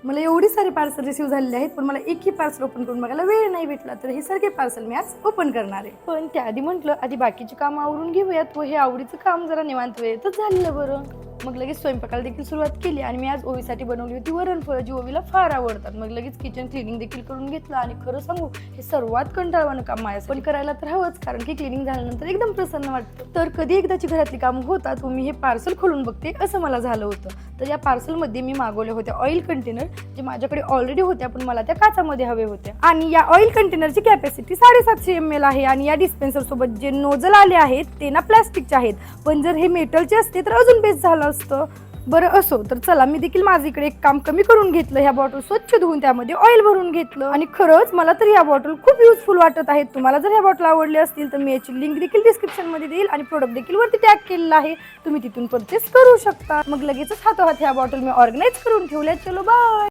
मला एवढी सारी पार्सल रिसीव्ह झालेले आहेत, पण मला एकही पार्सल ओपन करून बघायला वेळ नाही भेटला. तर हे सगळे पार्सल मी आज ओपन करणार आहे. पण त्याआधी म्हटलं आधी बाकीची कामं आवरून घेऊयात व हे आवडीचं काम जरा निवांत वेळेतच झालेलं बरं. मग लगेच स्वयंपाकाला देखील सुरुवात केली आणि मी आज ओवीसाठी बनवली होती वरणफळं, जी ओवीला फार आवडतात. मग लगेच किचन क्लिनिंग देखील करून घेतलं आणि खरं सांगू हे सर्वात कंटाळवाणं काम माझ्यासाठी, पण करायला तर हवंच, कारण की क्लिनिंग झाल्यानंतर एकदम प्रसन्न वाटतं. तर कधी एकदाची घरातली कामं होतात व मी हे पार्सल खोलून बघते असं मला झालं होतं. तर या पार्सलमध्ये मी मागवले होते ऑइल कंटेनर, जे माझ्याकडे ऑलरेडी होत्या पण मला त्या काचामध्ये हवे होत्या. आणि या ऑइल कंटेनरची कॅपॅसिटी 750 ml आहे आणि या डिस्पेन्सर सोबत जे नोझल आले आहेत ते ना प्लास्टिकचे आहेत, पण जर हे मेटलचे असते तर अजून बेस्ट झालं असतं. बरं असो, तर चला मी देखील माझं इकडे एक काम कमी करून घेतलं. ह्या बॉटल स्वच्छ धुवून त्यामध्ये ऑइल भरून घेतलं आणि खरंच मला तर ह्या बॉटल खूप युजफुल वाटत आहेत. तुम्हाला जर ह्या बॉटल आवडल्या असतील तर मी याची लिंक देखील डिस्क्रिप्शन मध्ये देईल आणि प्रोडक्ट देखील वरती टॅग केलेला आहे, तुम्ही तिथून परचेस करू शकता. मग लगेचच हातोहात ह्या बॉटल मी ऑर्गनाइज करून ठेवल्या. चलो बाय.